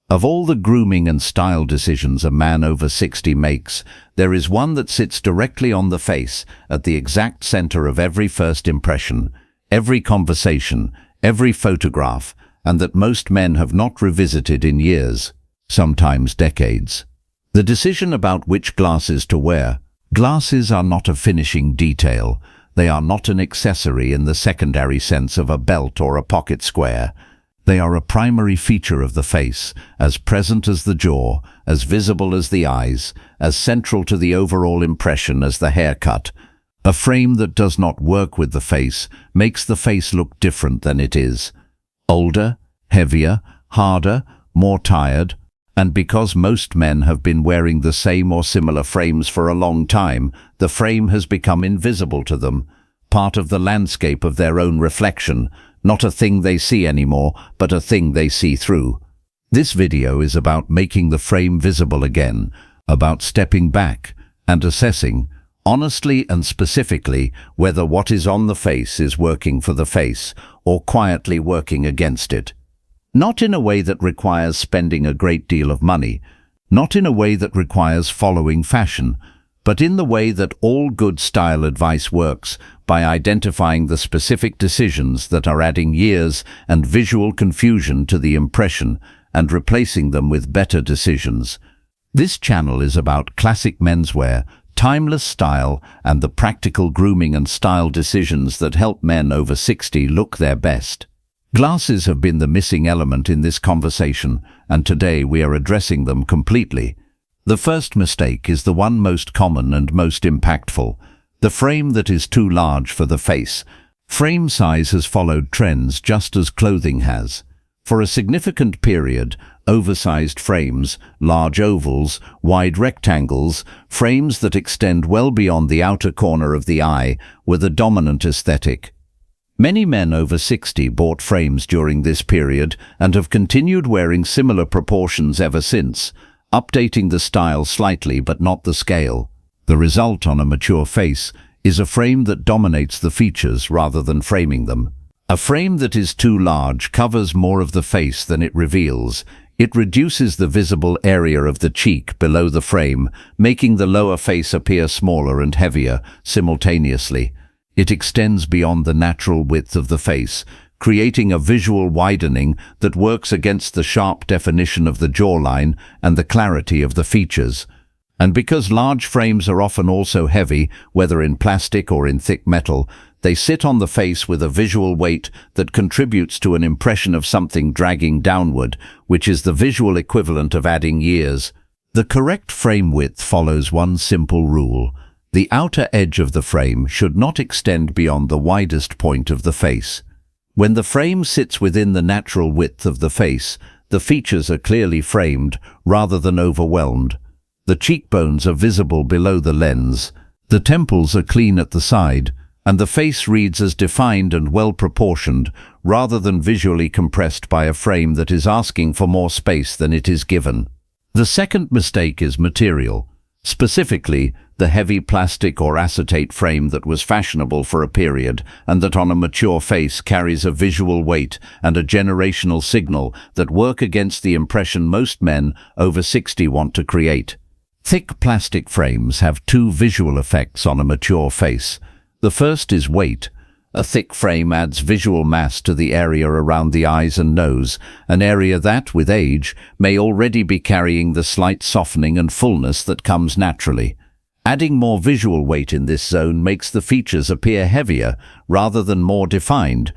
Of all the grooming and style decisions a man over 60 makes, there is one that sits directly on the face, at the exact center of every first impression, every conversation, every photograph, and that most men have not revisited in years, sometimes decades. The decision about which glasses to wear. Glasses are not a finishing detail. They are not an accessory in the secondary sense of a belt or a pocket square. They are a primary feature of the face, as present as the jaw, as visible as the eyes, as central to the overall impression as the haircut. A frame that does not work with the face makes the face look different than it is. Older, heavier, harder, more tired, and because most men have been wearing the same or similar frames for a long time, the frame has become invisible to them, part of the landscape of their own reflection, not a thing they see anymore, but a thing they see through. This video is about making the frame visible again, about stepping back and assessing, honestly and specifically, whether what is on the face is working for the face or quietly working against it. Not in a way that requires spending a great deal of money, not in a way that requires following fashion, but in the way that all good style advice works, by identifying the specific decisions that are adding years and visual confusion to the impression and replacing them with better decisions. This channel is about classic menswear, timeless style, and the practical grooming and style decisions that help men over 60 look their best. Glasses have been the missing element in this conversation, and today we are addressing them completely. The first mistake is the one most common and most impactful: the frame that is too large for the face. Frame size has followed trends just as clothing has. For a significant period, oversized frames, large ovals, wide rectangles, frames that extend well beyond the outer corner of the eye were the dominant aesthetic. Many men over 60 bought frames during this period and have continued wearing similar proportions ever since, updating the style slightly but not the scale. The result on a mature face is a frame that dominates the features rather than framing them. A frame that is too large covers more of the face than it reveals. It reduces the visible area of the cheek below the frame, making the lower face appear smaller and heavier simultaneously. It extends beyond the natural width of the face, creating a visual widening that works against the sharp definition of the jawline and the clarity of the features. And because large frames are often also heavy, whether in plastic or in thick metal, they sit on the face with a visual weight that contributes to an impression of something dragging downward, which is the visual equivalent of adding years. The correct frame width follows one simple rule: the outer edge of the frame should not extend beyond the widest point of the face. When the frame sits within the natural width of the face, the features are clearly framed rather than overwhelmed. The cheekbones are visible below the lens, the temples are clean at the side, and the face reads as defined and well-proportioned rather than visually compressed by a frame that is asking for more space than it is given. The second mistake is material, specifically the heavy plastic or acetate frame that was fashionable for a period and that on a mature face carries a visual weight and a generational signal that work against the impression most men over 60 want to create. Thick plastic frames have two visual effects on a mature face. The first is weight. A thick frame adds visual mass to the area around the eyes and nose, an area that, with age, may already be carrying the slight softening and fullness that comes naturally. Adding more visual weight in this zone makes the features appear heavier rather than more defined.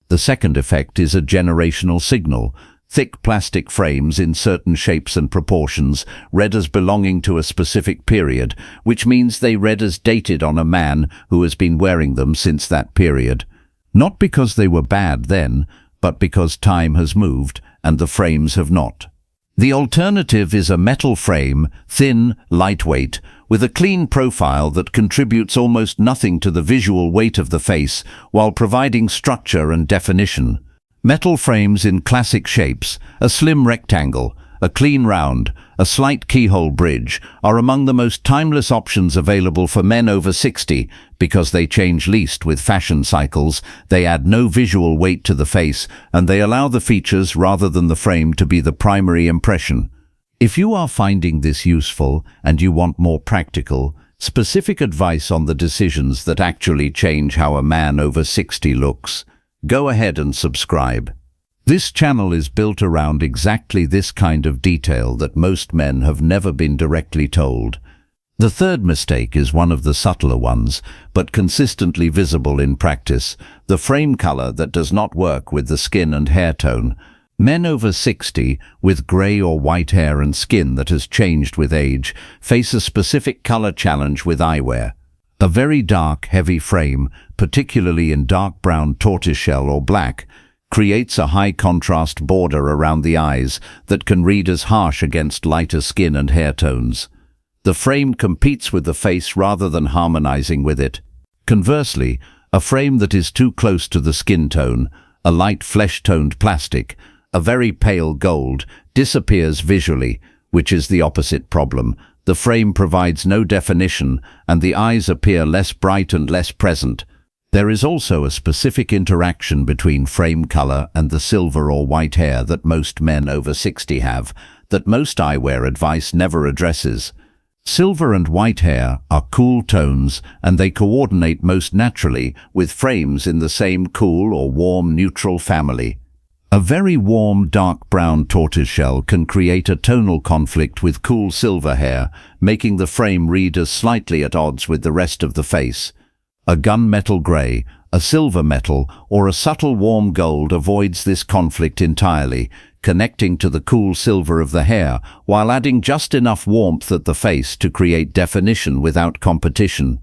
The second effect is a generational signal. Thick plastic frames in certain shapes and proportions read as belonging to a specific period, which means they read as dated on a man who has been wearing them since that period. Not because they were bad then, but because time has moved and the frames have not. The alternative is a metal frame, thin, lightweight, with a clean profile that contributes almost nothing to the visual weight of the face while providing structure and definition. Metal frames in classic shapes, a slim rectangle, a clean round, a slight keyhole bridge are among the most timeless options available for men over 60 because they change least with fashion cycles, they add no visual weight to the face, and they allow the features rather than the frame to be the primary impression. If you are finding this useful and you want more practical, specific advice on the decisions that actually change how a man over 60 looks, go ahead and subscribe. This channel is built around exactly this kind of detail that most men have never been directly told. The third mistake is one of the subtler ones, but consistently visible in practice, the frame color that does not work with the skin and hair tone. Men over 60, with grey or white hair and skin that has changed with age, face a specific color challenge with eyewear. A very dark, heavy frame, particularly in dark brown tortoiseshell or black, creates a high-contrast border around the eyes that can read as harsh against lighter skin and hair tones. The frame competes with the face rather than harmonizing with it. Conversely, a frame that is too close to the skin tone, a light flesh-toned plastic, a very pale gold, disappears visually, which is the opposite problem. The frame provides no definition, and the eyes appear less bright and less present. There is also a specific interaction between frame color and the silver or white hair that most men over 60 have, that most eyewear advice never addresses. Silver and white hair are cool tones, and they coordinate most naturally with frames in the same cool or warm neutral family. A very warm dark brown tortoiseshell can create a tonal conflict with cool silver hair, making the frame read as slightly at odds with the rest of the face. A gunmetal grey, a silver metal, or a subtle warm gold avoids this conflict entirely, connecting to the cool silver of the hair while adding just enough warmth at the face to create definition without competition.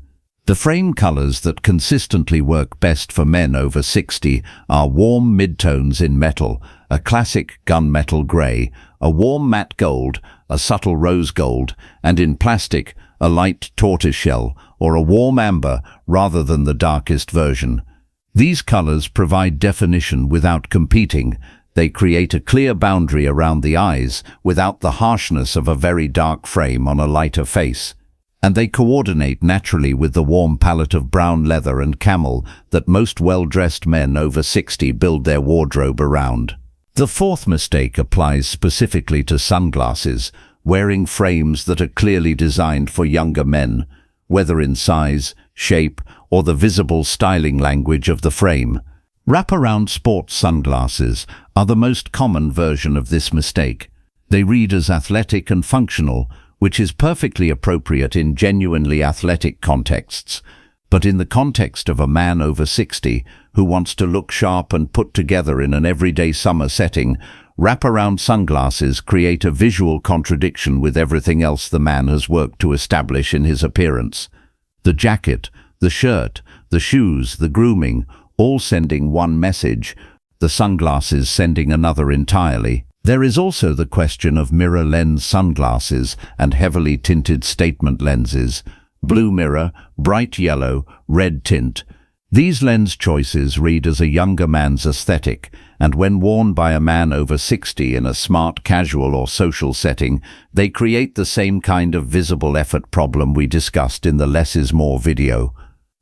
The frame colors that consistently work best for men over 60 are warm midtones in metal, a classic gunmetal grey, a warm matte gold, a subtle rose gold, and in plastic, a light tortoiseshell or a warm amber rather than the darkest version. These colors provide definition without competing. They create a clear boundary around the eyes without the harshness of a very dark frame on a lighter face. And they coordinate naturally with the warm palette of brown leather and camel that most well-dressed men over 60 build their wardrobe around. The fourth mistake applies specifically to sunglasses, wearing frames that are clearly designed for younger men, whether in size, shape, or the visible styling language of the frame. Wraparound sports sunglasses are the most common version of this mistake. They read as athletic and functional, which is perfectly appropriate in genuinely athletic contexts. But in the context of a man over 60 who wants to look sharp and put together in an everyday summer setting, wraparound sunglasses create a visual contradiction with everything else the man has worked to establish in his appearance. The jacket, the shirt, the shoes, the grooming, all sending one message, the sunglasses sending another entirely. There is also the question of mirror lens sunglasses and heavily tinted statement lenses. Blue mirror, bright yellow, red tint. These lens choices read as a younger man's aesthetic, and when worn by a man over 60 in a smart, casual or social setting, they create the same kind of visible effort problem we discussed in the Less is More video.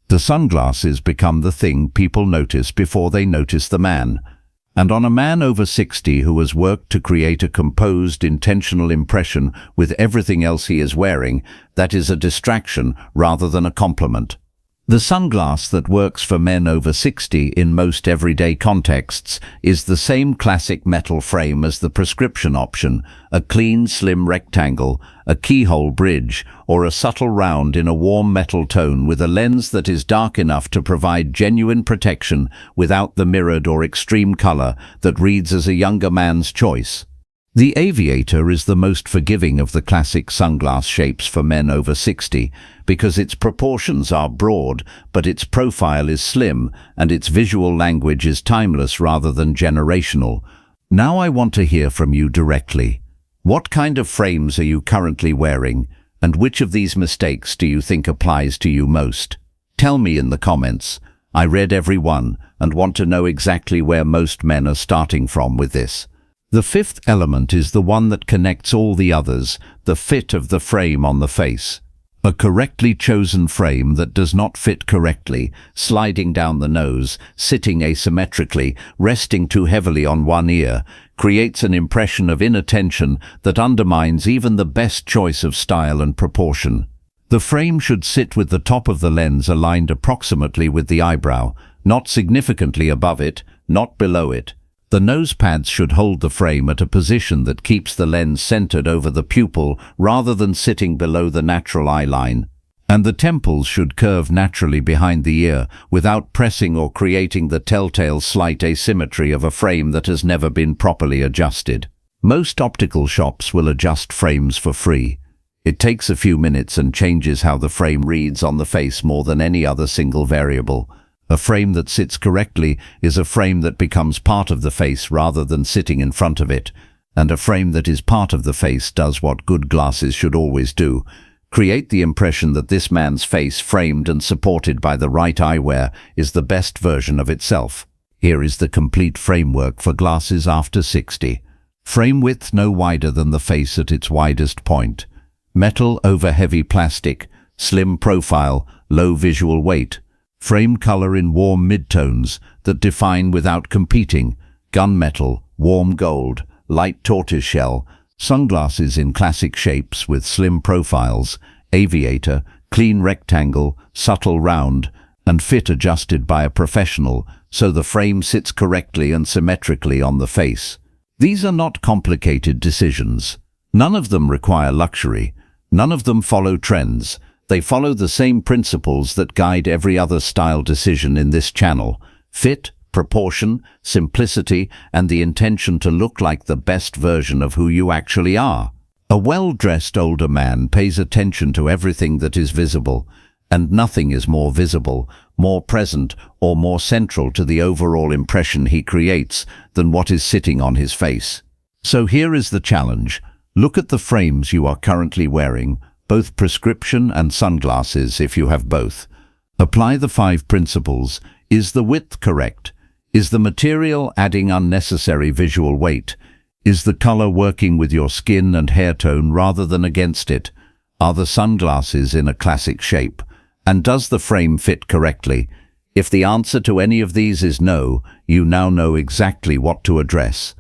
The sunglasses become the thing people notice before they notice the man. And on a man over 60 who has worked to create a composed, intentional impression with everything else he is wearing, that is a distraction rather than a compliment. The sunglass that works for men over 60 in most everyday contexts is the same classic metal frame as the prescription option, a clean, slim rectangle, a keyhole bridge, or a subtle round in a warm metal tone with a lens that is dark enough to provide genuine protection without the mirrored or extreme color that reads as a younger man's choice. The aviator is the most forgiving of the classic sunglass shapes for men over 60 because its proportions are broad, but its profile is slim and its visual language is timeless rather than generational. Now I want to hear from you directly. What kind of frames are you currently wearing, and which of these mistakes do you think applies to you most? Tell me in the comments. I read every one and want to know exactly where most men are starting from with this. The fifth element is the one that connects all the others, the fit of the frame on the face. A correctly chosen frame that does not fit correctly, sliding down the nose, sitting asymmetrically, resting too heavily on one ear, creates an impression of inattention that undermines even the best choice of style and proportion. The frame should sit with the top of the lens aligned approximately with the eyebrow, not significantly above it, not below it. The nose pads should hold the frame at a position that keeps the lens centered over the pupil rather than sitting below the natural eye line. And the temples should curve naturally behind the ear without pressing or creating the telltale slight asymmetry of a frame that has never been properly adjusted. Most optical shops will adjust frames for free. It takes a few minutes and changes how the frame reads on the face more than any other single variable. A frame that sits correctly is a frame that becomes part of the face rather than sitting in front of it. And a frame that is part of the face does what good glasses should always do: create the impression that this man's face, framed and supported by the right eyewear, is the best version of itself. Here is the complete framework for glasses after 60. Frame width no wider than the face at its widest point. Metal over heavy plastic. Slim profile, low visual weight. Frame color in warm midtones that define without competing. Gunmetal, warm gold, light tortoiseshell. Sunglasses in classic shapes with slim profiles. Aviator, clean rectangle, subtle round, and fit adjusted by a professional so the frame sits correctly and symmetrically on the face. These are not complicated decisions. None of them require luxury. None of them follow trends. They follow the same principles that guide every other style decision in this channel: fit, proportion, simplicity, and the intention to look like the best version of who you actually are. A well-dressed older man pays attention to everything that is visible, and nothing is more visible, more present, or more central to the overall impression he creates than what is sitting on his face. So here is the challenge. Look at the frames you are currently wearing, both prescription and sunglasses if you have both. Apply the 5 principles. Is the width correct? Is the material adding unnecessary visual weight? Is the color working with your skin and hair tone rather than against it? Are the sunglasses in a classic shape? And does the frame fit correctly? If the answer to any of these is no, you now know exactly what to address.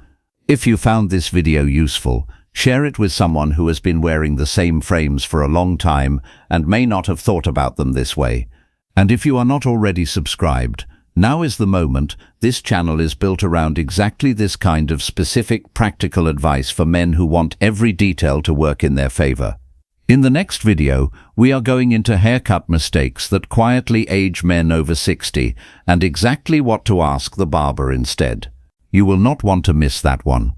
If you found this video useful, share it with someone who has been wearing the same frames for a long time and may not have thought about them this way. And if you are not already subscribed, now is the moment. This channel is built around exactly this kind of specific, practical advice for men who want every detail to work in their favor. In the next video, we are going into haircut mistakes that quietly age men over 60 and exactly what to ask the barber instead. You will not want to miss that one.